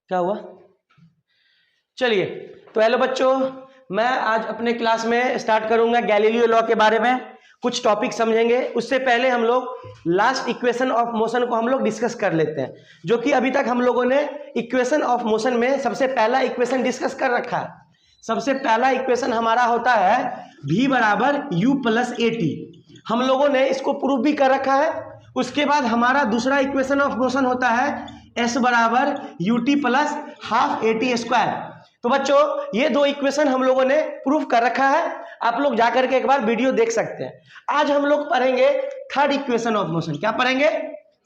क्या हुआ? चलिए, तो हेलो बच्चों, मैं आज अपने क्लास में स्टार्ट करूंगा गैलीलियो लॉ के बारे में। कुछ टॉपिक समझेंगे। उससे पहले हम लोग लास्ट इक्वेशन ऑफ मोशन को हम लोग डिस्कस कर लेते हैं, जो कि अभी तक हम लोगों ने इक्वेशन ऑफ मोशन में सबसे पहला इक्वेशन डिस्कस कर रखा है। सबसे पहला इक्वेशन हमारा होता है v बराबर u प्लस ए टी। हम लोगों ने इसको प्रूव भी कर रखा है। उसके बाद हमारा दूसरा इक्वेशन ऑफ मोशन होता है s बराबर U T plus half A T square. तो बच्चों, ये दो इक्वेशन हम लोगों ने प्रूफ कर रखा है। आप लोग जाकर के एक बार वीडियो देख सकते हैं। आज हम लोग पढ़ेंगे थर्ड इक्वेशन ऑफ मोशन। क्या पढ़ेंगे?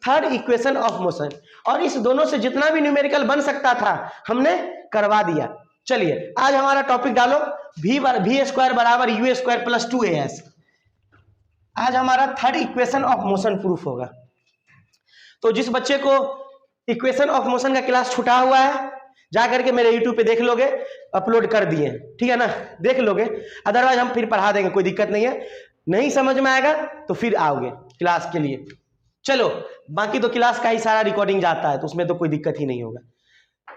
Third equation of motion. और इस दोनों से जितना भी न्यूमेरिकल बन सकता था हमने करवा दिया। चलिए, आज हमारा टॉपिक डालो वी स्क्वायर बराबर यू स्क्वायर प्लस 2as। आज हमारा third equation of motion proof होगा। तो जिस बच्चे को इक्वेशन ऑफ मोशन का क्लास छूटा हुआ है, जाकर के मेरे YouTube पे देख लोगे, अपलोड कर दिए, ठीक है ना, देख लोगे। अदरवाइज हम फिर पढ़ा देंगे, कोई दिक्कत नहीं है। नहीं समझ में आएगा तो फिर आओगे क्लास के लिए। चलो, बाकी तो क्लास का ही सारा रिकॉर्डिंग जाता है, तो उसमें तो कोई दिक्कत ही नहीं होगा।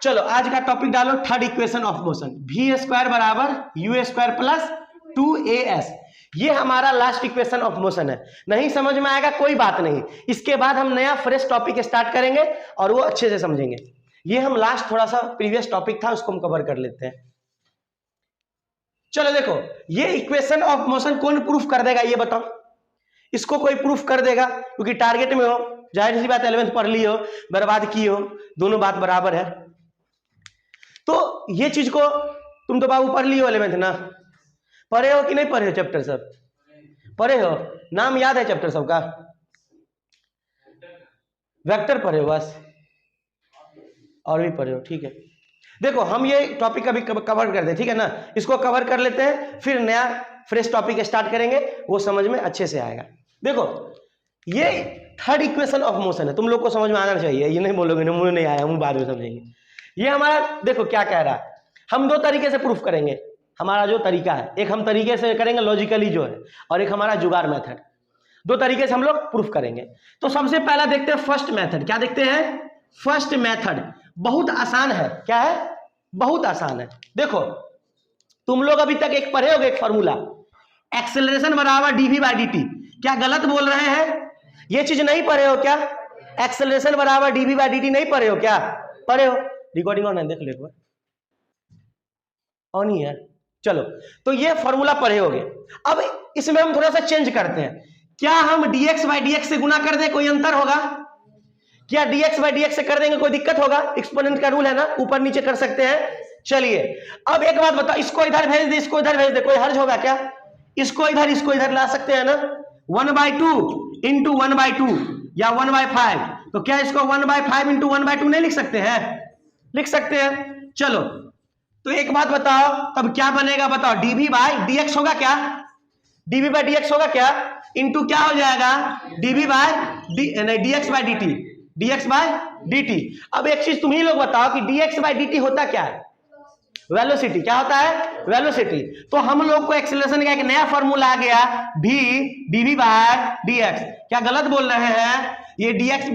चलो, आज का टॉपिक डालो third equation of motion v square बराबर यू स्क्वायर प्लस 2as। ये हमारा लास्ट इक्वेशन ऑफ मोशन है। नहीं समझ में आएगा कोई बात नहीं, इसके बाद हम नया फ्रेश टॉपिक स्टार्ट करेंगे और वो अच्छे से समझेंगे। ये हम लास्ट थोड़ा सा प्रीवियस टॉपिक था, उसको हम कवर कर लेते हैं। चलो देखो, ये इक्वेशन ऑफ मोशन कौन प्रूफ कर देगा ये बताओ? इसको कोई प्रूफ कर देगा? क्योंकि टारगेट में हो, जाहिर सी बात 11th पढ़ ली हो, बर्बाद की हो, दोनों बात बराबर है। तो ये चीज को तुम तो बाबू पढ़ ली हो 11th ना? पढ़े हो कि नहीं पढ़े हो? चैप्टर सब पढ़े हो? नाम याद है चैप्टर सब का? वेक्टर पढ़े हो बस? और भी पढ़े हो? ठीक है। देखो, हम ये टॉपिक अभी कवर कर दे, ठीक है ना? इसको कवर कर लेते हैं, फिर नया फ्रेश टॉपिक स्टार्ट करेंगे, वो समझ में अच्छे से आएगा। देखो, ये थर्ड इक्वेशन ऑफ मोशन है, तुम लोग को समझ में आना चाहिए। ये नहीं बोलोगे ना मुझे नहीं आया, हम बाद में समझेंगे। ये हमारा देखो क्या कह रहा है। हम दो तरीके से प्रूफ करेंगे। हमारा जो तरीका है, एक हम तरीके से करेंगे लॉजिकली जो है, और एक हमारा जुगाड़ मेथड। दो तरीके से हम लोग प्रूफ करेंगे। तो सबसे पहला देखते हैं फर्स्ट मेथड। क्या देखते हैं? फर्स्ट मेथड बहुत आसान है। क्या है? बहुत आसान है। देखो, तुम लोग अभी तक एक पढ़े होगे, एक फॉर्मूला एक्सेलरेशन बराबर डीवी बाई डी टी। क्या गलत बोल रहे हैं? ये चीज नहीं पढ़े हो क्या? एक्सेलरेशन बराबर डीवी बाई डी टी नहीं पढ़े हो क्या? पढ़े हो? रिकॉर्डिंग ऑन है, देख लो एक बार। ऑन ही है। चलो, तो ये फॉर्मूला पढ़े होगे। अब इसमें हम थोड़ा सा चेंज करते हैं। क्या हम dx बाई dx से गुना कर दें, कोई अंतर होगा? क्या dx बाई dx से कर देंगे कोई दिक्कत होगा? एक्सपोनेंट का रूल है ना, ऊपर नीचे कर सकते हैं। चलिए, अब एक बात बताओ, इसको इधर भेज दे, इसको इधर भेज दे, कोई हर्ज होगा क्या? इसको इधर ला सकते हैं ना? 1/2 इंटू 1/2 या 1/5। तो क्या इसको 1/5 इंटू 1/2 नहीं लिख सकते हैं? लिख सकते हैं। चलो, तो एक बात बताओ, तब क्या बनेगा बताओ? dv बाई dx होगा क्या? dv बाई dx होगा क्या? इंटू क्या हो जाएगा? dv by dx by dt, dx by dt। अब एक चीज तुम ही लोग बताओ कि dx बाई dt होता क्या है? वेलोसिटी। क्या होता है? वेलोसिटी। तो हम लोग को एक्सेलरेशन का एक नया फॉर्मूला आ गया, v dv बाई dx। क्या गलत बोल रहे हैं? ये dx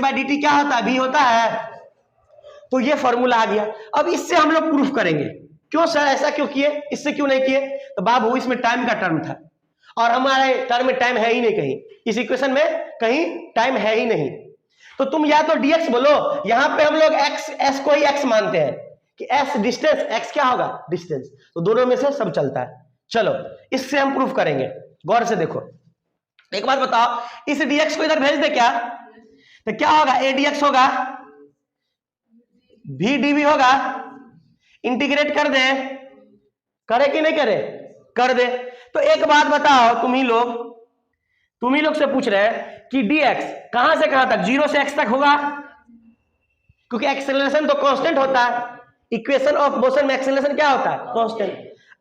बाई dt क्या होता है? v होता है। तो ये फॉर्मूला आ गया। अब इससे हम लोग प्रूफ करेंगे। क्यों सर, ऐसा क्यों किए, इससे क्यों नहीं किए? तो बाबू, इसमें टाइम का टर्म था और हमारे टर्म में टाइम है ही नहीं कहीं। इस इक्वेशन में कहीं टाइम है ही नहीं। तो तुम या तो dx बोलो, यहां पे हम लोग s को ही x मानते हैं कि s डिस्टेंस, x क्या होगा? डिस्टेंस। तो दोनों में से सब चलता है। चलो, इससे हम प्रूफ करेंगे। गौर से देखो, एक बात बताओ, इस dx को इधर भेज दे क्या? तो क्या होगा? a dx होगा, v dv होगा। इंटीग्रेट कर दे, करे कि नहीं करे? कर दे। तो एक बात बताओ, तुम ही लोग से पूछ रहे हैं कि dx कहां से कहां तक? 0 से x तक होगा, क्योंकि एक्सेलरेशन तो कांस्टेंट होता है। इक्वेशन ऑफ मोशन में एक्सेलरेशन क्या होता है? कांस्टेंट।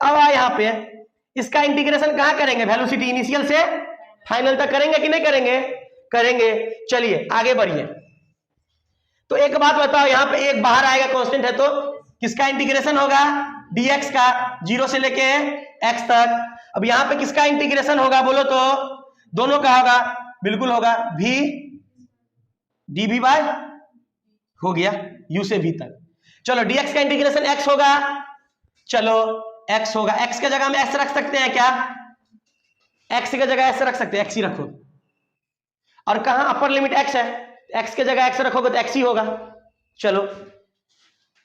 अब यहां पे इसका इंटीग्रेशन कहां करेंगे? वेलोसिटी इनिशियल से फाइनल तक करेंगे कि नहीं करेंगे? करेंगे। चलिए आगे बढ़िए। तो एक बात बताओ, यहां पे एक बाहर आएगा, कांस्टेंट है, तो किसका इंटीग्रेशन होगा? dx का, 0 से लेके x तक। अब यहां पे किसका इंटीग्रेशन होगा बोलो तो? दोनों का होगा, बिल्कुल होगा, v dv बाय हो गया u से v तक। चलो dx का इंटीग्रेशन x होगा, चलो x होगा, x के जगह में s रख सकते हैं क्या? x की जगह s रख सकते हैं, x ही रखो। और कहां अपर लिमिट x है, x के जगह x रखोगे तो x ही होगा। चलो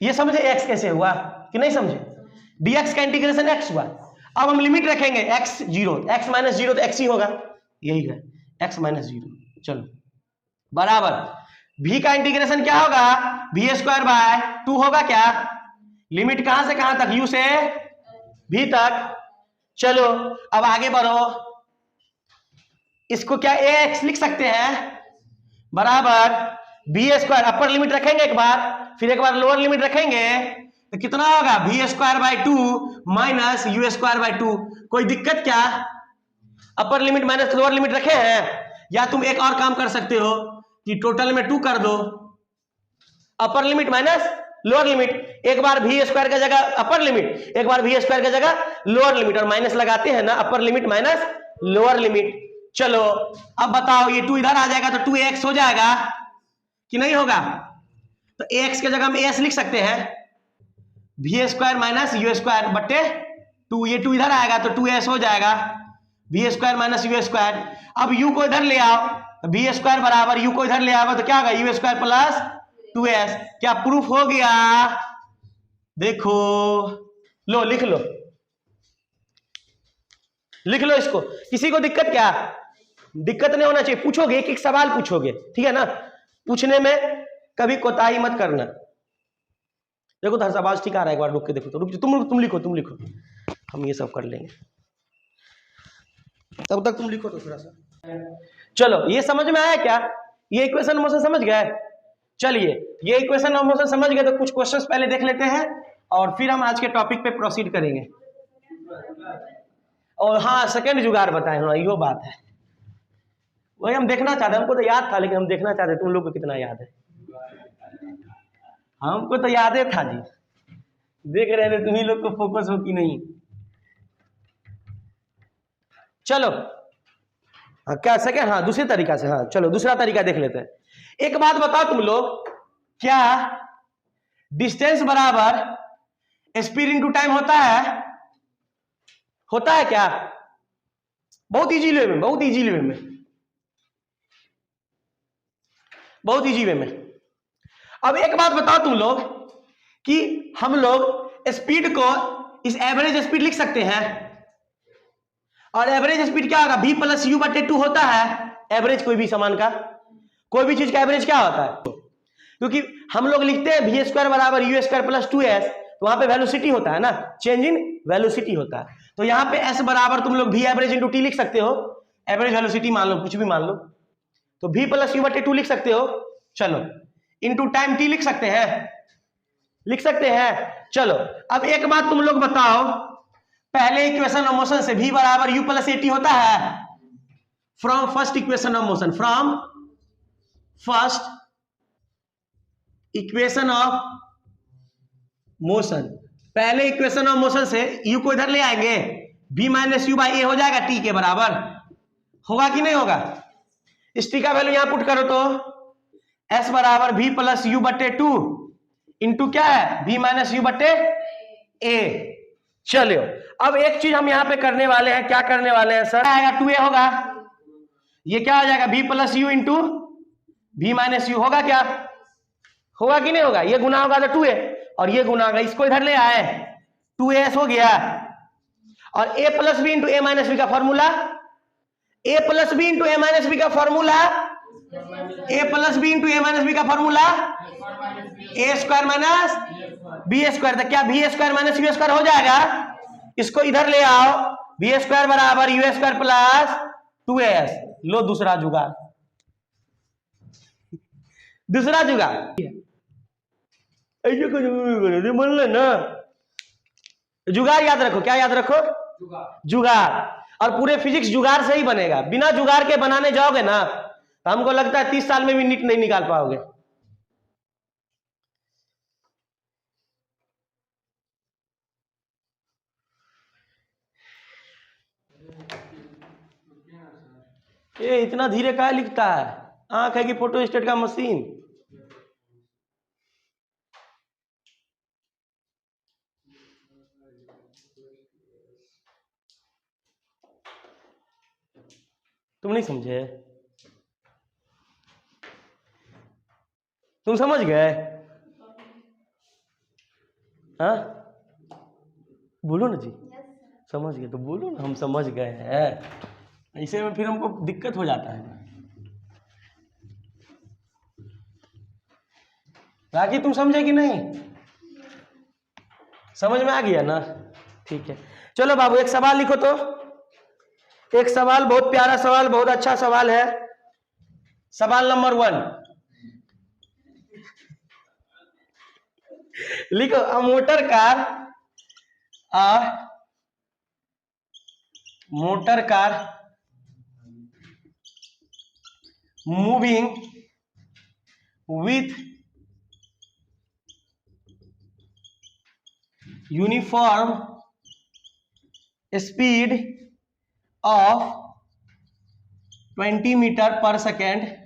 ये समझे x कैसे हुआ कि नहीं समझे? dx का इंटीग्रेशन x हुआ। अब हम लिमिट रखेंगे x 0, x माइनस 0 तो x ही होगा, यही है x माइनस 0। चलो बराबर v का इंटीग्रेशन क्या होगा? v स्क्वायर बाय 2 होगा क्या? लिमिट कहां से कहां तक? u से v तक। चलो अब आगे बढ़ो, इसको क्या ax लिख सकते हैं, बराबर v स्क्वायर, अपर लिमिट रखेंगे एक बार, फिर एक बार लोअर लिमिट रखेंगे तो कितना होगा? v square by 2 minus u square by 2। कोई दिक्कत क्या? Upper limit minus lower limit रखे हैं। या तुम एक और काम कर सकते हो कि टोटल में 2 कर दो, upper limit minus lower limit, एक बार v स्क्वायर की जगह अपर लिमिट, एक बार v स्क्वायर की जगह लोअर लिमिट, और माइनस लगाते हैं ना, upper limit minus lower limit. चलो अब बताओ, ये 2 इधर आ जाएगा तो 2ax हो जाएगा कि नहीं होगा? तो ax के जगह में s लिख सकते हैं, v square minus u square बट्टे 2, ये 2 इधर आएगा तो 2s हो जाएगा, v square minus u square. अब u को इधर ले आओ, v स्क्वायर बराबर u को इधर ले आओ तो क्या होगा? u square plus 2s। क्या प्रूफ हो गया? देखो लो, लिख लो, लिख लो इसको। किसी को दिक्कत क्या? दिक्कत नहीं होना चाहिए, पूछोगे एक एक सवाल पूछोगे, ठीक है ना? पूछने में कभी कोताही मत करना। देखो तो आवाज ठीक आ रहा है, एक बार रुक के देखो तो, रुक तुम लिखो, तुम लिखो, हम ये सब कर लेंगे, तब तक तुम लिखो तो थोड़ा सा। चलो ये समझ में आया क्या? ये इक्वेशन मोशन समझ गए? चलिए ये इक्वेशन और मोशन समझ गए तो कुछ क्वेश्चंस पहले देख लेते हैं और फिर हम आज के टॉपिक पे प्रोसीड करेंगे। और हाँ, सेकंड जुगाड़ बताए ना, यो बात है, वही हम देखना चाहते, हमको तो याद था लेकिन हम देखना चाहते तुम लोग को कितना याद है। हमको तो याद था जी, देख रहे थे तुम्ही लोग को फोकस हो कि नहीं। चलो हाँ, क्या सेकंड, हाँ दूसरी तरीका से, हाँ चलो दूसरा तरीका देख लेते हैं। एक बात बताओ तुम लोग, क्या डिस्टेंस बराबर स्पीड इनटू टाइम होता है? होता है क्या? बहुत इजी वे में, बहुत इजी वे में, बहुत इजी वे में। अब एक बात बताओ तुम लोग कि हम लोग स्पीड को इस एवरेज स्पीड लिख सकते हैं, और एवरेज स्पीड क्या होगा? v प्लस यू बटे 2 होता है एवरेज, कोई भी सामान का, कोई भी चीज का एवरेज क्या होता है? क्योंकि हम लोग लिखते हैं v स्क्वायर बराबर यू स्क्वायर प्लस 2s, तो वहां पे वेलोसिटी होता है ना, चेंज इन वेलोसिटी होता है। तो यहाँ पे s बराबर तुम लोग v एवरेज इंटू टी लिख सकते हो, एवरेज वेलोसिटी मान लो, कुछ भी मान लो, तो v प्लस यू बटे 2 लिख सकते हो। चलो इंटू टाइम t लिख सकते हैं, लिख सकते हैं। चलो अब एक बात तुम लोग बताओ, पहले इक्वेशन ऑफ मोशन से v बराबर u प्लस at होता है, from first equation of motion, from first equation of motion, पहले इक्वेशन ऑफ मोशन से u को इधर ले आएंगे, v माइनस यू बाई ए हो जाएगा t के बराबर, होगा कि नहीं होगा? इस t का वैल्यू यहां पुट करो तो s बराबर v प्लस यू बटे 2 इंटू क्या है? v माइनस यू बटे ए। चलो अब एक चीज हम यहां पे करने वाले हैं, क्या करने वाले हैं सर? आएगा 2a होगा, ये क्या हो जाएगा? v plus you into v minus you, होगा क्या? होगा कि नहीं होगा? ये गुना होगा तो 2a, और ये गुना होगा, इसको इधर ले आए 2as हो गया, और a plus B into A minus B का formula, a plus B into A minus B का formula, a plus B into A minus B का formula A square minus B square. तो क्या v square minus U square हो जाएगा? इसको इधर ले आओ, v स्क्वायर बराबर यू स्क्वायर प्लस 2as। लो दूसरा जुगाड़, दूसरा जुगाड़, ऐसे कुछ मान लेना, जुगाड़ याद रखो, क्या याद रखो? जुगाड़। और पूरे फिजिक्स जुगाड़ से ही बनेगा, बिना जुगाड़ के बनाने जाओगे ना तो हमको लगता है 30 साल में भी नीट नहीं निकाल पाओगे। ये इतना धीरे काहे लिखता है? आंख है कि फोटो स्टेट का मशीन? तुम नहीं समझे? तुम समझ गए? हाँ बोलो ना जी। समझ गए तो बोलो ना, हम समझ गए हैं। ऐसे में फिर हमको दिक्कत हो जाता है। बाकी तुम समझे कि नहीं? समझ में आ गया ना? ठीक है, चलो बाबू एक सवाल लिखो तो। एक सवाल, बहुत प्यारा सवाल, बहुत अच्छा सवाल है। सवाल नंबर 1 लिखो, a motor car moving with uniform speed of 20 meter per second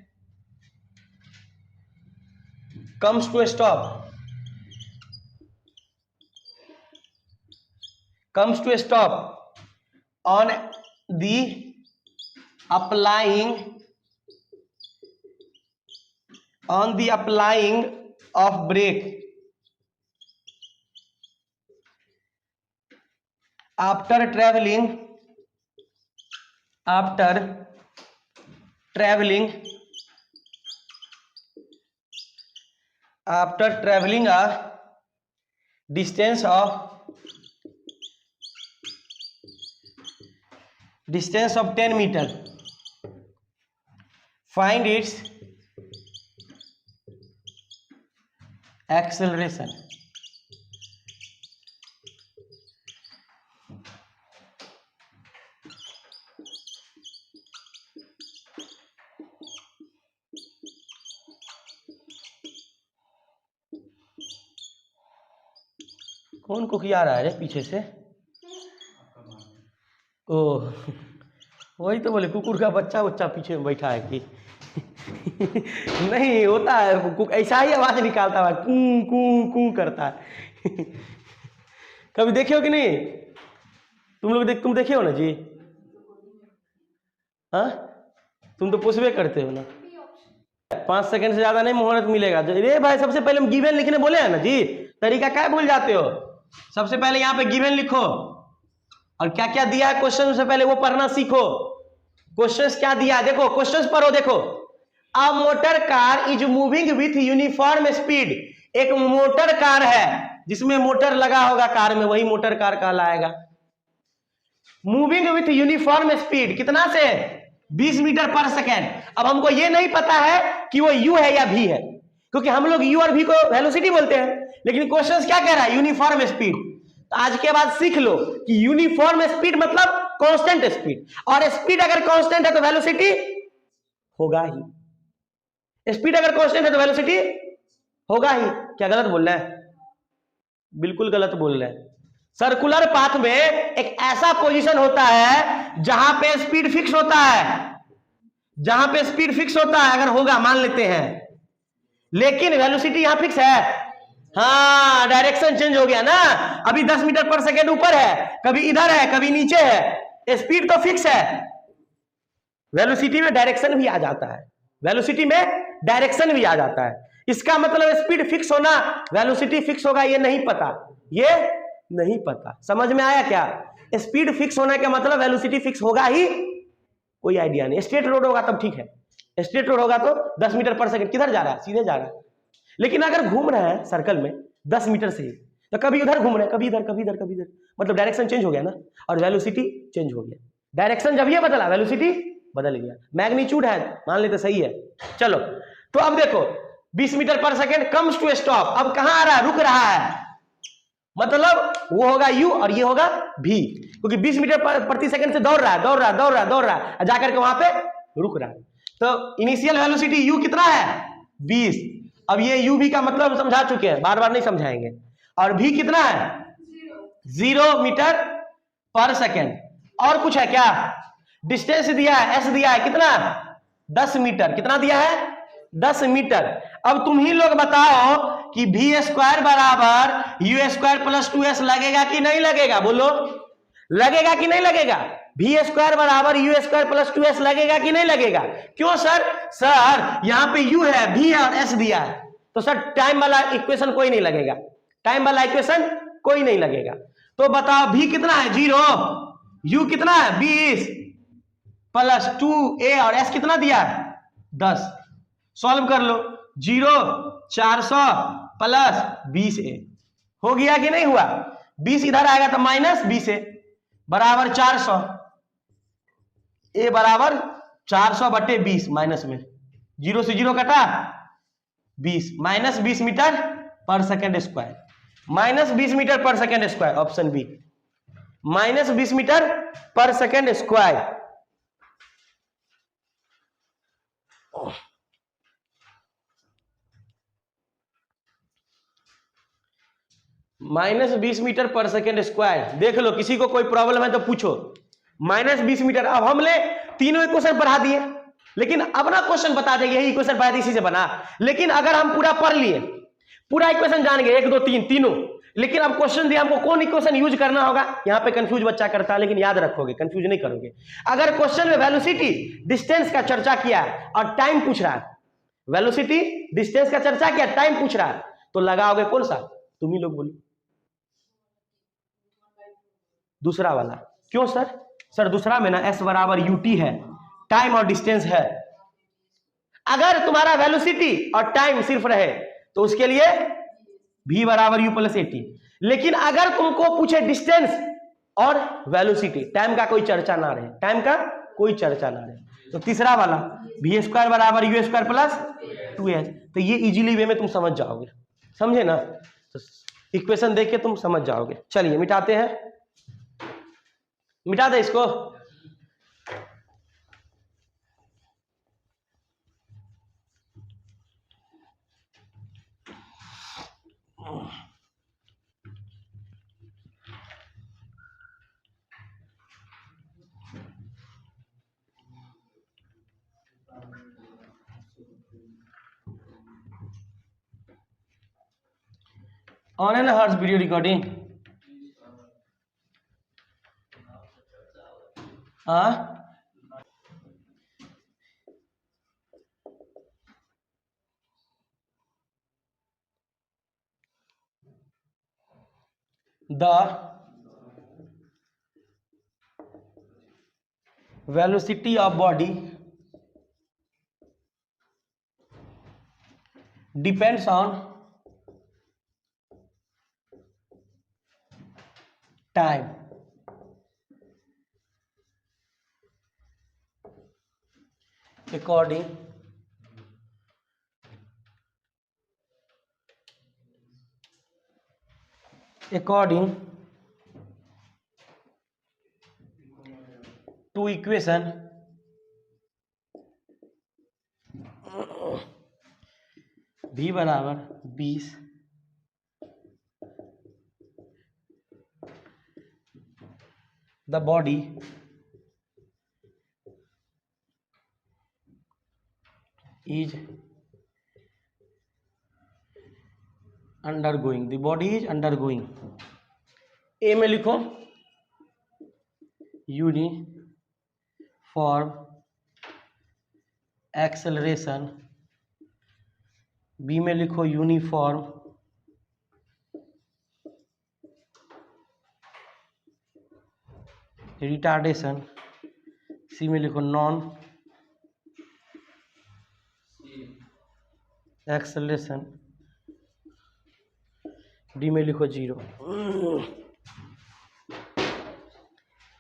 comes to a stop on the applying of brake after traveling a distance of 10 meter. Find its acceleration. कौन को किया रहा है पीछे से? ओह वही तो बोले, कुकुर का बच्चा पीछे में बैठा है कि नहीं होता है, ऐसा ही आवाज निकालता है, कू कू कू करता है। कभी देखे हो कि नहीं? तुम देखे हो ना जी? हाँ तुम तो पूछबे करते हो ना। 5 सेकंड से ज्यादा नहीं मोहलत मिलेगा। अरे भाई सबसे पहले हम गिवन लिखने बोले हैं ना जी, तरीका क्या भूल जाते हो? सबसे पहले यहाँ पे गिवन लिखो और क्या क्या दिया है क्वेश्चन से पहले वो पढ़ना सीखो। क्वेश्चंस क्या दिया है देखो, क्वेश्चंस पढ़ो। देखो, a motor car is moving with uniform speed. एक मोटर कार है जिसमें मोटर लगा होगा कार में, वही मोटर कार कहलाएगा। मूविंग विथ यूनिफॉर्म स्पीड कितना से? 20 मीटर पर सेकेंड। अब हमको ये नहीं पता है कि वो यू है या भी है, क्योंकि हम लोग यू और भी को वेलोसिटी बोलते हैं, लेकिन क्वेश्चन क्या कह रहा है? Uniform speed. तो आज के बाद सीख लो कि यूनिफॉर्म स्पीड मतलब कांस्टेंट स्पीड, और स्पीड अगर कांस्टेंट है तो वेलोसिटी होगा ही। स्पीड अगर कांस्टेंट है तो वेलोसिटी होगा ही। क्या गलत बोल रहा है? बिल्कुल गलत बोल रहे हैं। सर्कुलर पाथ में एक ऐसा पोजीशन होता है जहां पे स्पीड फिक्स होता है, अगर होगा मान लेते हैं, लेकिन वेलोसिटी यहां फिक्स है। हाँ डायरेक्शन चेंज हो गया ना, अभी 10 मीटर पर सेकेंड ऊपर है, कभी इधर है कभी नीचे है, स्पीड तो फिक्स है। वेलोसिटी में डायरेक्शन भी आ जाता है, इसका मतलब स्पीड फिक्स होना वेलोसिटी फिक्स होगा ये नहीं पता। समझ में आया क्या? स्पीड फिक्स होने का मतलब वेलोसिटी फिक्स होगा ही, कोई आइडिया नहीं। स्ट्रेट रोड होगा तब ठीक है, स्ट्रेट रोड होगा तो 10 मीटर पर सेकेंड किधर जा रहा है? सीधे जा रहा है। लेकिन अगर घूम रहे हैं सर्कल में 10 मीटर से ही, तो कभी उधर घूम रहे हैं, कभी इधर, मतलब डायरेक्शन चेंज हो गया ना, और वेलोसिटी चेंज हो गया। डायरेक्शन जब ये बदला वेलोसिटी बदल गया। मैग्नीट्यूड है मान लेते, सही है। चलो तो अब देखो 20 meter per second comes to stop. अब कहां आ रहा है? रुक रहा है, मतलब वो होगा u और ये होगा v, क्योंकि 20 मीटर प्रति सेकंड से दौड़ रहा है, जाकर के वहां पे रुक रहा है। तो इनिशियल वेलोसिटी u कितना है? 20। अब ये u v का मतलब समझा चुके हैं, बार बार नहीं समझाएंगे। और v कितना है? 0 मीटर पर सेकेंड। और कुछ है क्या? डिस्टेंस दिया है, s दिया है कितना? 10 मीटर। कितना दिया है? 10 मीटर। अब तुम ही लोग बताओ कि v² बराबर u² प्लस 2s लगेगा कि नहीं लगेगा? बोलो। लगेगा कि नहीं लगेगा? वी स्क्वायर बराबर यू स्क्वायर प्लस 2s लगेगा कि नहीं लगेगा? क्यों सर? सर यहाँ पे u है, v है और s दिया है, तो सर टाइम वाला इक्वेशन कोई नहीं लगेगा, टाइम वाला इक्वेशन कोई नहीं लगेगा। तो बताओ v कितना है? 0, u कितना है? 20 प्लस 2a और s कितना दिया है? 10। सॉल्व कर लो। 0 400 प्लस 20a हो गया कि नहीं हुआ? 20 इधर आएगा तो माइनस 20a बराबर 400, a बराबर 400 बटे 20 माइनस में 0 से 0 कटा 20 minus 20 meter per second square, minus 20 meter per second square, option B minus 20 meter per second square. Minus 20 meter per second square. देख लो, किसी को कोई प्रॉब्लम है तो पूछो। Minus 20 meter. अब हमने तीनों इक्वेशन पढ़ा दिए, लेकिन अब ना क्वेश्चन बता देंगे यही इक्वेशन पढ़ा इसी से बना। लेकिन अगर हम पूरा पढ़ लिए, पूरा इक्वेशन जान गए 1 2 3 तीनों, लेकिन अब क्वेश्चन दिया हमको कौन इक्वेशन यूज करना होगा, यहाँ पे कंफ्यूज बच्चा करता है, लेकिन याद रखोगे, कंफ्यूज नहीं करोगे। अगर क्वेश्चन में वेलोसिटी डिस्टेंस का चर्चा किया है और टाइम पूछ रहा है, वेलोसिटी डिस्टेंस का चर्चा किया, टाइम पूछ रहा है, तो लगाओगे कौन सा? तुम ही लोग बोलो। दूसरा वाला। क्यों सर? सर दूसरा में ना s बराबर ut है, टाइम और डिस्टेंस है। अगर तुम्हारा वेलोसिटी और टाइम सिर्फ रहे तो उसके लिए v बराबर u प्लस एटी। लेकिन अगर तुमको पूछे डिस्टेंस और वेलोसिटी, टाइम का कोई चर्चा ना रहे, टाइम का कोई चर्चा ना रहे, तो तीसरा वाला v स्क्वायर बराबर u स्क्वायर प्लस 2s। तो ये इजीली वे में तुम समझ जाओगे, समझे ना? तो इक्वेशन देख के तुम समझ जाओगे। चलिए मिटाते हैं, मिटा दे इसको। ऑन है ना हर्ष वीडियो रिकॉर्डिंग? हाँ the velocity of body depends on time according to equation v बराबर 20 the body is undergoing, the body is undergoing, ए में लिखो यूनिफॉर्म एक्सेलरेशन, बी में लिखो यूनिफॉर्म रिटार्डेशन, सी में लिखो नॉन एक्सेलरेशन, डी में लिखो 0।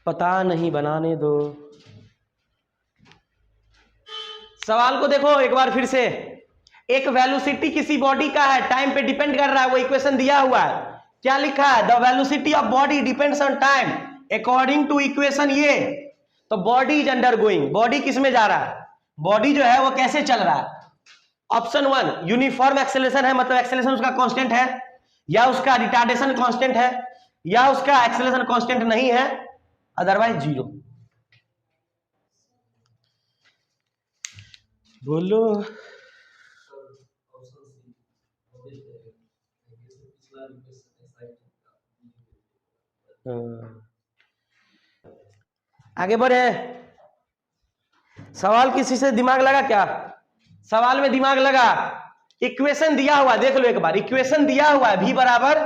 पता नहीं, बनाने दो। सवाल को देखो एक बार फिर से। एक वेलोसिटी किसी बॉडी का है, टाइम पे डिपेंड कर रहा है, वो इक्वेशन दिया हुआ है। क्या लिखा है? The velocity of body depends on time according to equation ये। तो body is undergoing, body किस में जा रहा है? बॉडी जो है वो कैसे चल रहा है? ऑप्शन 1 यूनिफॉर्म एक्सेलरेशन है, मतलब एक्सेलरेशन उसका कांस्टेंट है, या उसका रिटार्डेशन कांस्टेंट है, या उसका एक्सेलरेशन कांस्टेंट नहीं है, अदरवाइज 0। बोलो। आगे बढ़े। सवाल किसी से दिमाग लगा क्या? सवाल में दिमाग लगा? इक्वेशन दिया हुआ देख लो एक बार, इक्वेशन दिया हुआ है v बराबर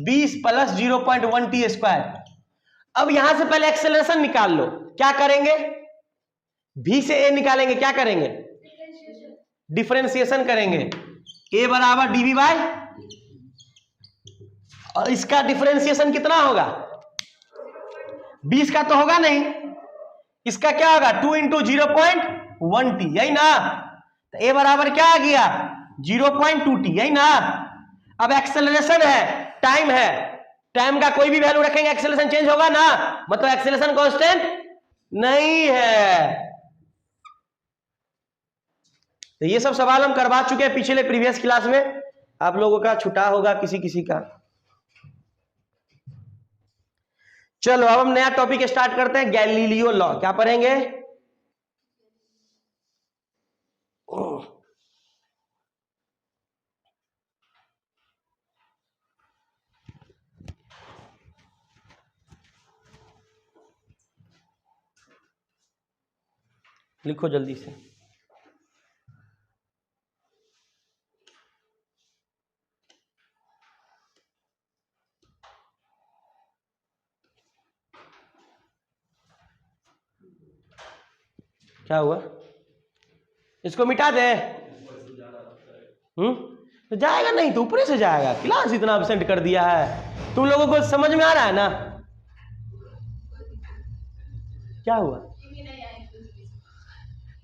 20 प्लस 0.1 टी स्क्वायर। अब यहां से पहले एक्सेलरेशन निकाल लो। क्या करेंगे? v से a निकालेंगे, क्या करेंगे? डिफरेंशिएशन करेंगे। a बराबर dv बाय, और इसका डिफरेंशिएशन कितना होगा? 20 का तो होगा नहीं, इसका क्या होगा? 2 इंटू 0.1 टी, यही ना? तो a बराबर क्या आ गया? 0.2 टी, यही ना? अब एक्सेलरेशन है, टाइम है, टाइम का कोई भी वैल्यू रखेंगे एक्सेलरेशन चेंज होगा ना, मतलब एक्सेलरेशन कांस्टेंट नहीं है। तो ये सब सवाल हम करवा चुके हैं पिछले प्रीवियस क्लास में, आप लोगों का छुटा होगा किसी किसी का। चलो अब हम नया टॉपिक स्टार्ट करते हैं, गैलीलियो लॉ। क्या पढ़ेंगे? लिखो जल्दी से। क्या हुआ? इसको मिटा दे? तो जाएगा नहीं, तो ऊपर से जाएगा। क्लास इतना एब्सेंट कर दिया है, तुम लोगों को समझ में आ रहा है ना? क्या हुआ?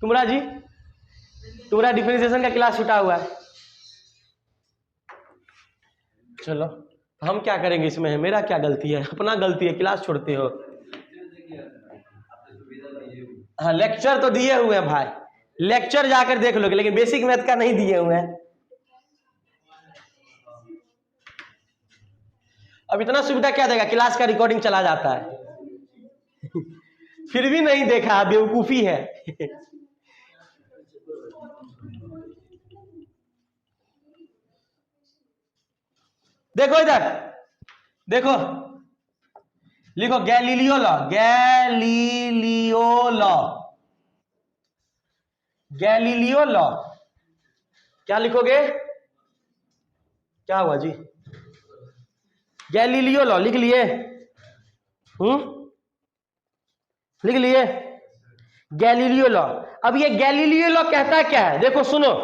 तुमरा जी, तुम्हारा डिफरेंशिएशन का क्लास छूटा हुआ है। चलो हम क्या करेंगे इसमें? मेरा क्या गलती है? अपना गलती है, क्लास छोड़ते हो। हाँ लेक्चर तो दिए हुए हैं भाई, लेक्चर जाकर देख लोगे, लेकिन बेसिक मैथ का नहीं दिए हुए हैं। अब इतना सुविधा क्या देगा? क्लास का रिकॉर्डिंग चला जाता है। फिर भी नहीं देखा, बेवकूफी है। देखो इधर, देखो लिखो Galileo law, Galileo law, Galileo law. क्या लिखोगे? क्या हुआ जी? गैलीलियो लॉ लिख लिए? लिख लिए गैलीलियो लॉ। अब ये गैलीलियो लॉ कहता क्या है? देखो सुनो,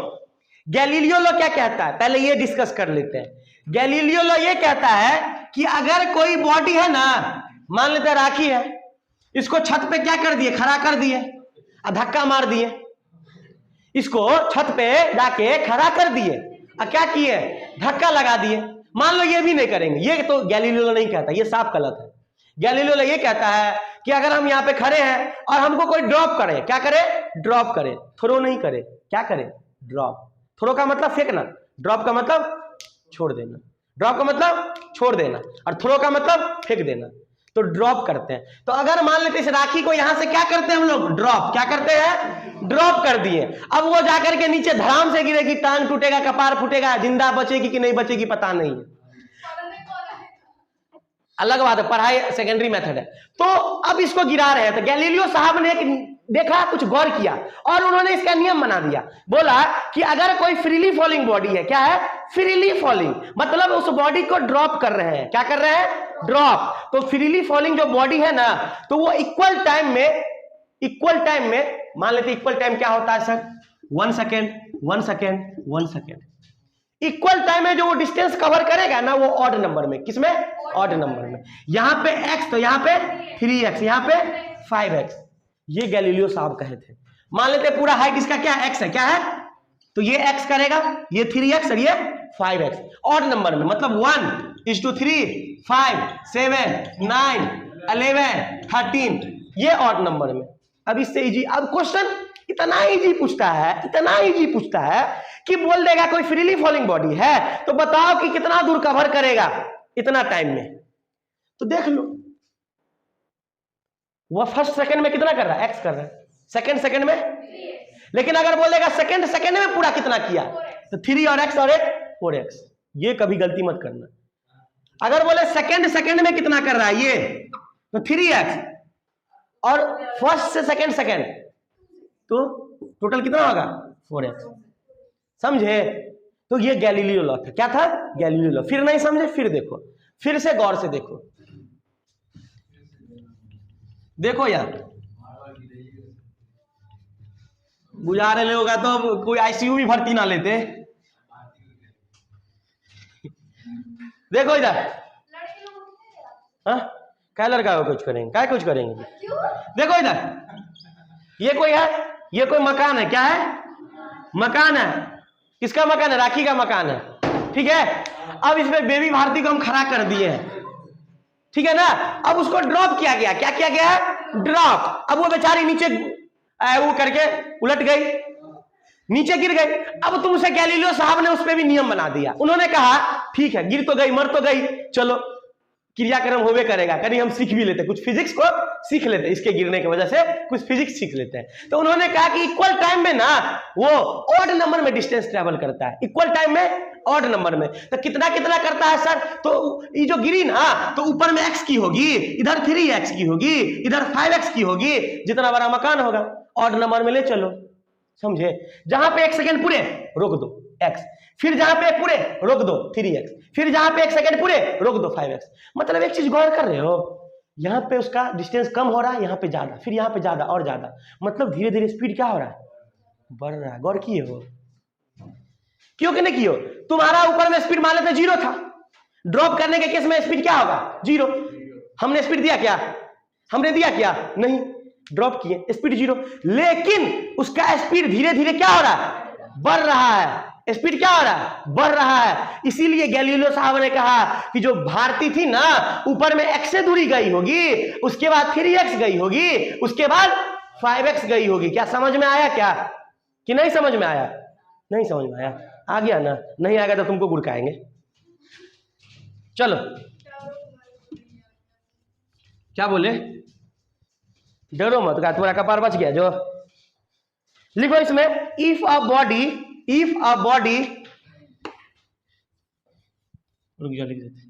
गैलीलियो लॉ क्या कहता है, पहले ये डिस्कस कर लेते हैं। गैलीलियो लॉ ये कहता है कि अगर कोई बॉडी है ना, मान लेते हैं राखी है, इसको छत पे क्या कर दिए? खड़ा कर दिए, धक्का मार दिए, इसको छत पे जाके खड़ा कर दिए, और क्या किए? धक्का लगा दिए। मान लो ये भी नहीं करेंगे, ये तो गैलीलियो लॉ नहीं कहता, ये साफ गलत है। गैलीलियो लॉ ये कहता है कि अगर हम यहाँ पे खड़े हैं और हमको कोई ड्रॉप करे, क्या करे? ड्रॉप करे, थ्रो नहीं करे, क्या करे? ड्रॉप। थ्रो का मतलब फेंकना, ड्रॉप का मतलब छोड़ देना, ड्रॉप का मतलब छोड़ देना, और थ्रो का मतलब फेंक देना। तो ड्रॉप करते हैं। तो अगर मान लेते इस राखी को यहां से क्या करते हैं हम लोग? ड्रॉप। क्या करते हैं? ड्रॉप कर दिए। अब वो जाकर के नीचे धड़ाम से गिरेगी, टांग टूटेगा, कपार फूटेगा, जिंदा बचेगी कि नहीं बचेगी पता नहीं है, अलग बात है, पढ़ाई सेकेंडरी मेथड है। तो अब इसको गिरा रहे हैं, तो गैलीलियो साहब ने देखा, कुछ गौर किया, और उन्होंने इसका नियम बना दिया। बोला कि अगर कोई फ्रीली फॉलिंग बॉडी है, क्या है? फ्रीली फॉलिंग, मतलब उस बॉडी को ड्रॉप कर रहे हैं। क्या कर रहे हैं? ड्रॉप। तो फ्रीली फॉलिंग जो बॉडी है ना, तो वो इक्वल टाइम में मान लेते इक्वल टाइम क्या होता है sir? 1 second 1 second 1 second. Equal time में जो वो डिस्टेंस कवर करेगा ना, वो ऑड नंबर में। किसमें? ऑड नंबर में। यहां पे x, तो यहां पे 3x, यहां पे 5x। ये गैलीलियो साहब कहे थे। मान लेते पूरा हाइट इसका क्या है? x है, क्या है? तो ये x करेगा, ये 3x और ये 5x, ऑड नंबर में, मतलब 1:3, 5, 7, 9, 11, 13, ये ऑड नंबर में। अब इससे इजी, अब क्वेश्चन इतना इजी पूछता है, इतना इजी पूछता है कि बोल देगा कोई फ्रीली फॉलिंग बॉडी है, तो बताओ कि कितना दूर कवर करेगा इतना टाइम में। तो देख लो, वह फर्स्ट सेकंड में कितना कर रहा है? x कर रहा है, सेकंड सेकंड में, लेकिन अगर बोलेगा सेकंड सेकंड में पूरा कितना किया, तो 3 और x और 4x। ये कभी गलती मत करना। अगर बोले सेकंड सेकंड में कितना कर रहा है ये, तो 3x, और फर्स्ट से सेकंड तो टोटल कितना होगा 4x। समझे? तो ये गैलीलियो लॉ था। क्या था? Galileo law. फिर नहीं समझे? फिर देखो, फिर से गौर से देखो। देखो यार, बुझा रहे होगा तो कोई आईसीयू भी भर्ती ना लेते। देखो इधर, हाँ क्या लड़का हो, कुछ करेंगे क्या, कुछ करेंगे। देखो इधर, ये कोई है, ये कोई मकान है। क्या है? मकान है। किसका मकान है? राखी का मकान है। ठीक है, अब इसमें बेबी भारती को हम खड़ा कर दिए हैं, ठीक है ना। अब उसको ड्रॉप किया गया। क्या किया गया? ड्रॉप। अब वो बेचारी नीचे वो करके उलट गई, नीचे गिर गई। अब तुमसे गैलीलियो साहब ने उस पर भी नियम बना दिया। उन्होंने कहा ठीक है, गिर तो गई, मर तो गई, चलो क्रियाक्रम होवे करेगा, कहीं हम सीख भी लेते, कुछ फिजिक्स को सीख लेते, इसके गिरने की वजह से कुछ फिजिक्स सीख लेते हैं। तो उन्होंने कहा कि इक्वल टाइम में ना वो ऑड नंबर में डिस्टेंस ट्रेवल करता है, इक्वल टाइम में ऑड नंबर में। तो कितना कितना करता है सर? तो ये जो गिरी ना, तो ऊपर में x की होगी, इधर 3x की होगी, इधर 5x की होगी, जितना बड़ा मकान होगा ऑड नंबर में ले चलो। समझे? जहां पे 1 सेकंड पूरे रोक दो x, फिर जहां पे पूरे रोक दो 3x, फिर जहां पे 1 सेकंड पूरे रोक दो 5x। मतलब एक चीज गौर कर रहे हो, यहां पे उसका डिस्टेंस कम हो रहा है, यहां पे ज्यादा, फिर यहां पे ज्यादा और ज्यादा। मतलब धीरे धीरे स्पीड क्या हो रहा है? बढ़ रहा है। गौर किए हो? क्यों कि नहीं किए हो? तुम्हारा ऊपर में स्पीड मान लेते 0 था, ड्रॉप करने के केस में स्पीड क्या होगा? 0। हमने स्पीड दिया क्या? हमने दिया क्या? नहीं, ड्रॉप किए, स्पीड 0। लेकिन उसका स्पीड धीरे धीरे क्या हो रहा है? बढ़ रहा है। स्पीड क्या हो रहा है? बढ़ रहा है। इसीलिए गैलीलियो साहब ने कहा कि जो भारती थी ना, ऊपर में x से दूरी गई होगी, उसके बाद 3x गई होगी, उसके बाद 5x गई होगी। क्या समझ में आया क्या कि नहीं समझ में आया? नहीं समझ में आया? आ गया ना? नहीं आएगा तो तुमको गुड़काएंगे। चलो, क्या बोले? डरो मत, का तुम्हारा कपार बच गया जो। लिखो इसमें, इफ अ बॉडी रुक जा, लिख देते,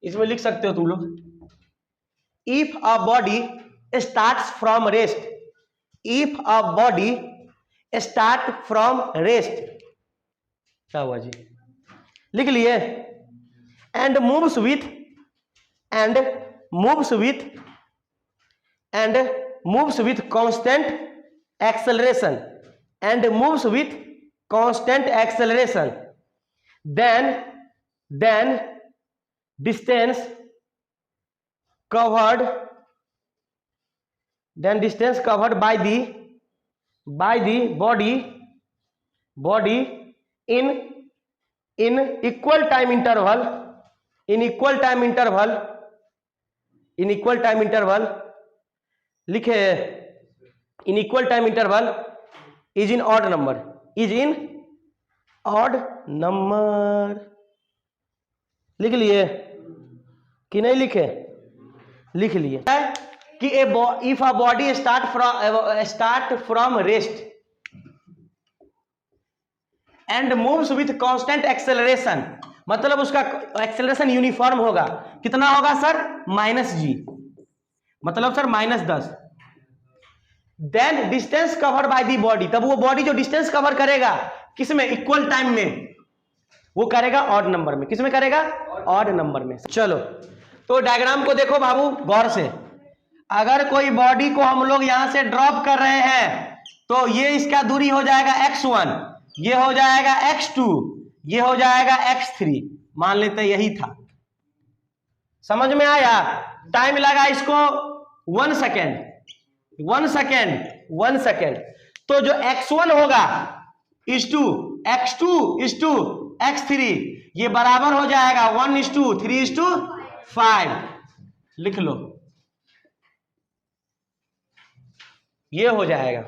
इसमें लिख सकते हो तुम लोग, if a body starts from rest, if a body start from rest, क्या हुआ जी? लिख लिए। And moves with constant acceleration, and moves with constant acceleration, then distance covered by the body in equal time interval लिखे, in equal time interval is in odd number, लिख लिए कि नहीं लिखे? लिख लिए कि if a body start from rest and moves with constant acceleration, मतलब उसका एक्सेलरेशन यूनिफॉर्म होगा। कितना होगा सर? -g, मतलब sir -10। Then distance covered by the body, तब वो बॉडी जो डिस्टेंस कवर करेगा किसमें? इक्वल टाइम में, वो करेगा ऑड नंबर में। किसमें करेगा? ऑड नंबर में। चलो, तो डायग्राम को देखो बाबू गौर से। अगर कोई बॉडी को हम लोग यहां से ड्रॉप कर रहे हैं, तो ये इसका दूरी हो जाएगा x1, ये हो जाएगा x2, ये हो जाएगा x3, मान लेते यही था। समझ में आया? टाइम लगा इसको 1 सेकेंड। तो जो x1 होगा x2 x3, ये बराबर हो जाएगा 1:3:5। लिख लो, ये हो जाएगा।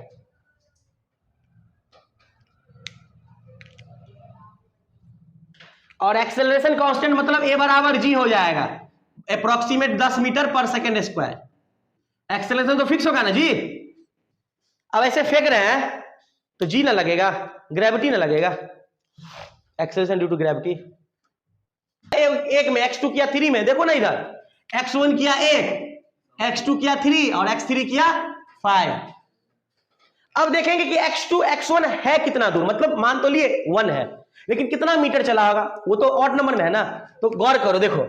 और एक्सेलरेशन कांस्टेंट मतलब a बराबर g हो जाएगा, approximate 10 metre per second square. Acceleration तो फिक्स होगा ना जी। अब ऐसे फेंक रहे हैं तो जी ना लगेगा, ग्रेविटी ना लगेगा, एक्सेलरेशन ड्यू टू ग्रेविटी। एक में x2 किया 3 में, देखो ना इधर x1 किया 1, x2 किया 3 और x3 किया 5। अब देखेंगे कि x2 x1 है कितना दूर, मतलब मान तो लिए 1 है, लेकिन कितना मीटर चला होगा, वो तो ऑड नंबर में है ना। तो गौर करो, देखो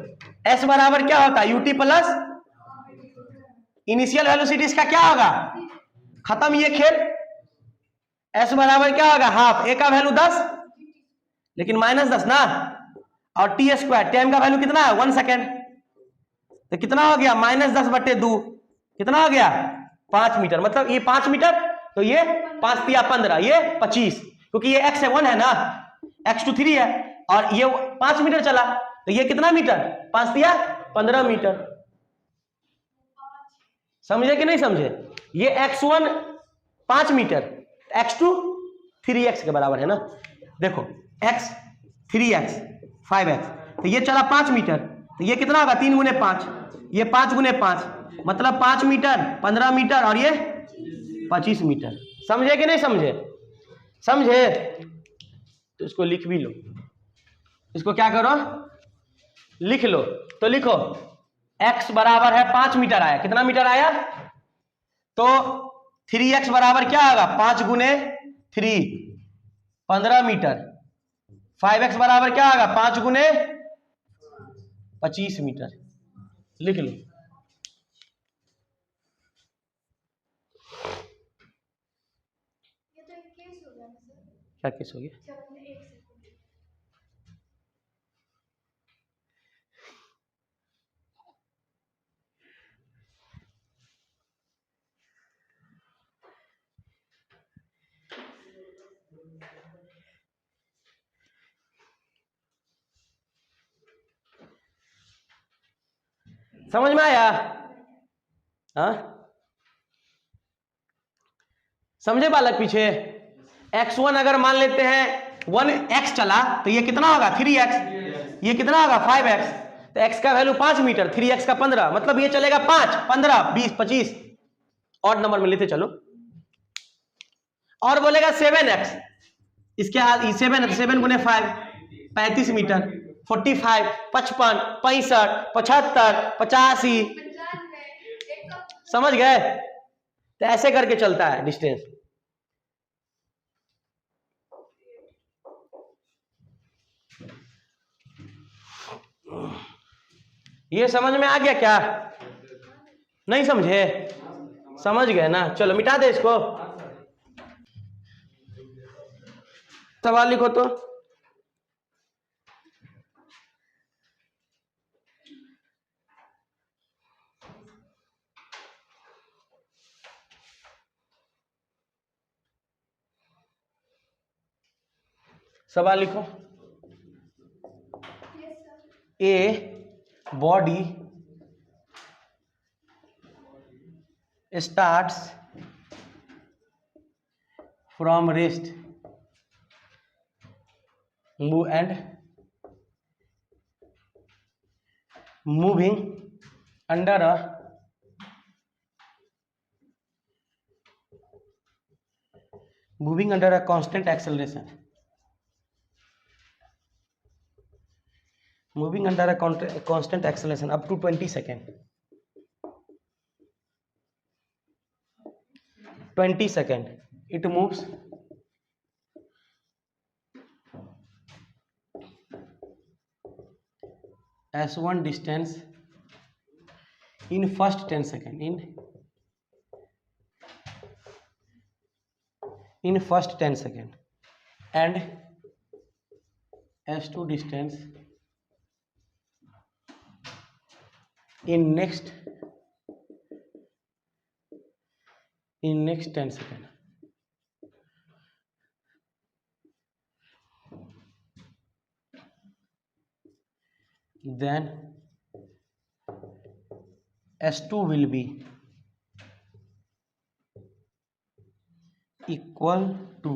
s बराबर क्या होता है, ut प्लस इनिशियल वेलोसिटी इसका क्या होगा, खत्म ये खेल। s बराबर क्या होगा, हाफ, a का वैल्यू 10 लेकिन -10 ना, और t स्क्वायर, टाइम का वैल्यू कितना है 1 सेकेंड, तो कितना हो गया -10/2, कितना हो गया 5 मीटर। मतलब ये 5 मीटर, तो ये 5 तिया 15, ये 25, क्योंकि ये x 1 है ना, x2 3 है, और ये 5 मीटर चला, तो ये कितना मीटर, 5 तिया 15 मीटर। समझे कि नहीं समझे, ये x1 5 मीटर, x2 3x के बराबर है ना। देखो x 3x 5x, तो ये चला 5 मीटर, तो ये कितना होगा 3 गुने 5, ये 5 गुने 5, मतलब 5 मीटर 15 मीटर और ये 25 मीटर। समझे कि नहीं समझे, समझे तो इसको लिख भी लो, इसको क्या करो लिख लो। तो लिखो x बराबर है 5 मीटर आया, कितना मीटर आया, तो 3x बराबर क्या होगा 5 गुने 3 15 मीटर, 5x बराबर क्या होगा 5 गुने 25 मीटर, लिख लो। क्या केस हो गया, समझ में आया, हाँ समझे बालक पीछे। x1 अगर मान लेते हैं 1x चला, तो ये कितना होगा 3x, ये कितना होगा 5x, तो x का वैल्यू 5 मीटर, 3x का 15, मतलब ये चलेगा 5 15 20 25, ऑड नंबर में लेते चलो। और बोलेगा 7x, इसके 7 गुने 5 35 मीटर, 45 55 65 75 85, समझ गए। तो ऐसे करके चलता है डिस्टेंस। ये समझ में आ गया क्या, नहीं समझे, समझ गए ना, चलो मिटा दे इसको, सवाल लिखो तो। सवाल लिखो। A body starts from rest and moving under a constant acceleration, moving under a constant acceleration up to 20 seconds, 20 seconds it moves s1 distance in first 10 seconds, in first 10 seconds, and s2 distance in next 10 seconds. Then s2 will be equal to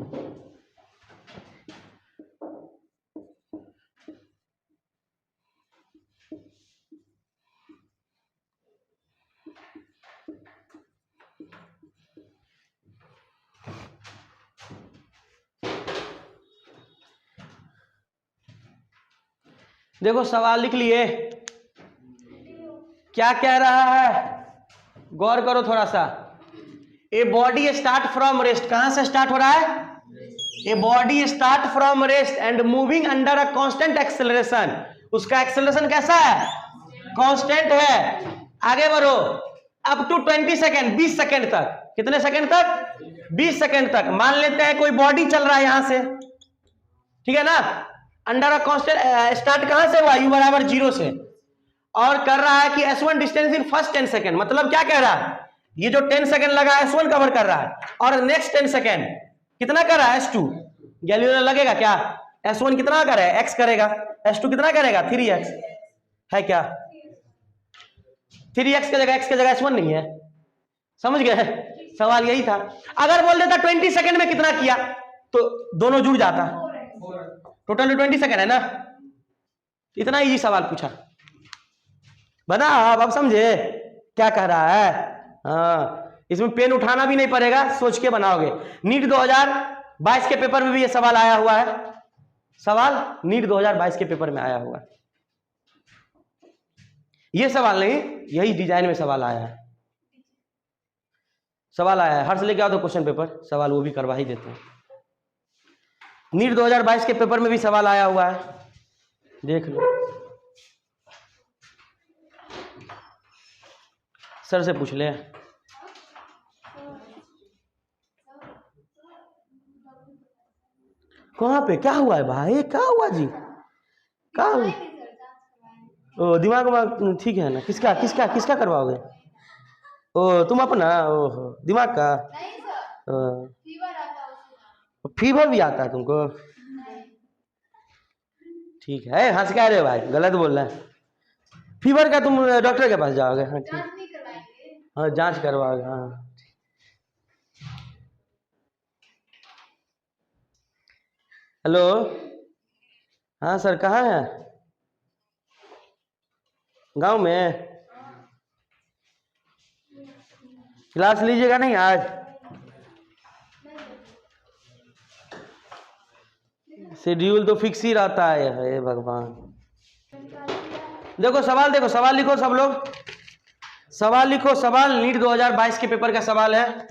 देखो सवाल लिख लिए, क्या कह रहा है, गौर करो थोड़ा सा। A body start from rest, कहां से स्टार्ट हो रहा है? A body start from rest and moving under a constant acceleration. उसका एक्सेलरेशन कैसा है? कांस्टेंट है। आगे बढ़ो अप टू 20 सेकेंड, 20 सेकेंड तक। कितने सेकेंड तक? 20 सेकेंड तक। मान लेते हैं कोई बॉडी चल रहा है यहां से, ठीक है ना, अंडर अ कांस्टेंट, स्टार्ट कहां से हुआ? u बराबर 0 से, और कर रहा है कि s1 distance in first 10 second. मतलब क्या कह रहा है? ये जो 10 सेकेंड लगा s1 कवर कर रहा है, और नेक्स्ट 10 सेकेंड कितना कर रहा है? s2। गैलीलियो लगेगा क्या? s1 कितना कर रहा है? x करेगा। s2 कितना करेगा? 3x है क्या? 3x की जगह x की जगह s1 नहीं है। समझ गए? सवाल यही था। अगर बोल देता 20 सेकेंड में कितना किया तो दोनों जुड़ जाता। टोटल 20 सेकेंड है ना। इतना इजी सवाल पूछा, बना अब समझे क्या कह रहा है? हाँ, इसमें पेन उठाना भी नहीं पड़ेगा, सोच के बनाओगे। नीट 2022 के पेपर में भी ये सवाल आया हुआ है। सवाल नीट 2022 के पेपर में आया हुआ है। ये सवाल नहीं, यही डिजाइन में सवाल आया है। सवाल आया है, हर से लेके आओ तो क्वेश्चन पेपर, सवाल वो भी करवा ही देते हैं। नीट 2022 के पेपर में भी सवाल आया हुआ है, देख लो। सर से पूछ ले। कहाँ पे क्या हुआ है भाई? क्या हुआ जी? क्या हुआ? ओ दिमाग में ठीक है ना? किसका किसका किसका करवाओगे? ओ तुम अपना? ओहो दिमाग का? फीवर भी आता है तुमको? ठीक है, हंस क्या रहे हो भाई? गलत बोल रहा है। फीवर का तुम डॉक्टर के पास जाओगे? हाँ ठीक, हाँ जांच करवाओगे। हाँ हेलो, हाँ सर कहाँ है? गांव में? क्लास लीजिएगा नहीं आज? शेड्यूल तो फिक्स ही रहता है। हे भगवान। देखो सवाल, देखो सवाल लिखो सब लोग, सवाल लिखो। सवाल नीट 2022 के पेपर का सवाल है।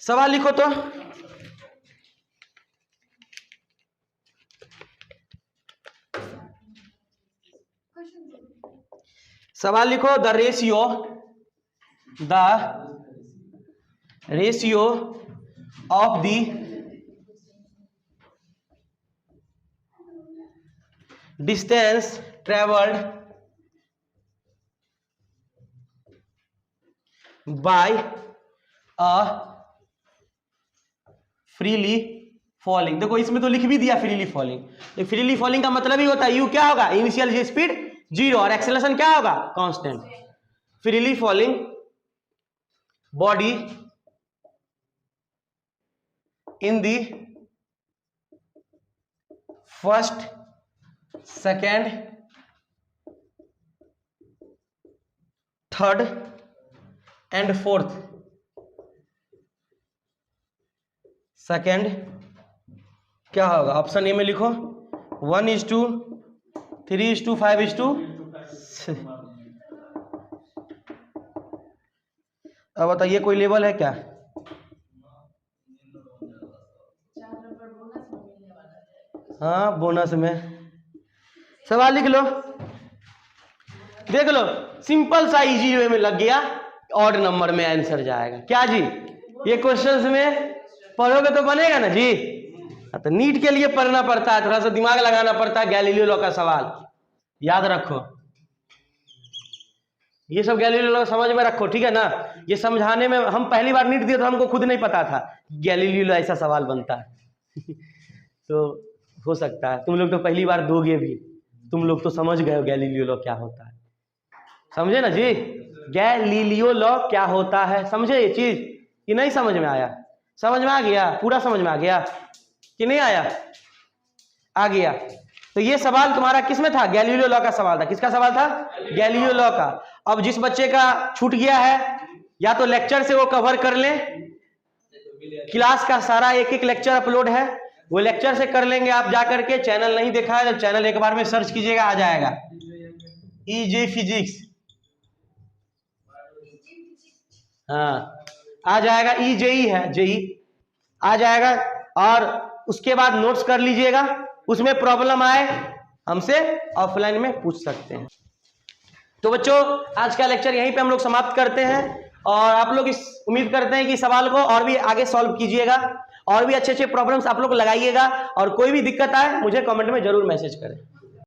सवाल लिखो तो। सवाल लिखो। The ratio of the distance travelled by a freely falling. देखो इसमें तो लिख भी दिया फ्रीली फॉलिंग। फ्रीली फॉलिंग का मतलब ही होता है यू क्या होगा? इनिशियल स्पीड 0 और एक्सेलरेशन क्या होगा? Constant. Freely falling body in the first second third and fourth second क्या होगा? ऑप्शन ए में लिखो 1:3:5:। अब बताइए कोई लेवल है क्या? हाँ बोनस में। सवाल लिख लो, देख लो सिंपल सा इजी वे में लग गया, ऑड नंबर में आंसर जाएगा। क्या जी? ये क्वेश्चंस में पढ़ोगे तो बनेगा ना जी। तो नीट के लिए पढ़ना पड़ता है, थोड़ा सा दिमाग लगाना पड़ता है। गैलीलियो लॉ का सवाल याद रखो, ये सब गैलीलियो लॉ समझ में रखो, ठीक है ना। ये समझाने में, हम पहली बार नीट दिए तो हमको खुद नहीं पता था गैलीलियो लॉ ऐसा सवाल बनता है। तो हो सकता है तुम लोग तो पहली बार दोगे भी, तुम लोग तो समझ गए हो गैलीलियो लॉ क्या होता है। समझे ना जी? गैलीलियो लॉ क्या होता है, समझे ये चीज कि नहीं समझ में आया? समझ में आ गया? पूरा समझ में आ गया कि नहीं आया? आ गया। तो ये सवाल तुम्हारा किसमें था? गैलीलियो लॉ का सवाल था। किसका सवाल था? गैलीलियो लॉ का। अब जिस बच्चे का छूट गया है या तो लेक्चर से वो कवर कर ले, क्लास का सारा एक एक लेक्चर अपलोड है, वो लेक्चर से कर लेंगे। आप जाकर के चैनल नहीं देखा है तो चैनल एक बार में सर्च कीजिएगा, आ जाएगा ईजे फिजिक्स, हाँ आ जाएगा। ईजेई है, जेई आ जाएगा। और उसके बाद नोट्स कर लीजिएगा, उसमें प्रॉब्लम आए हमसे ऑफलाइन में पूछ सकते हैं। तो बच्चों आज का लेक्चर यहीं पे हम लोग समाप्त करते हैं और आप लोग इस उम्मीद करते हैं कि सवाल को और भी आगे सॉल्व कीजिएगा और भी अच्छे अच्छे प्रॉब्लम्स आप लोग लगाइएगा और कोई भी दिक्कत आए मुझे कमेंट में जरूर मैसेज करें।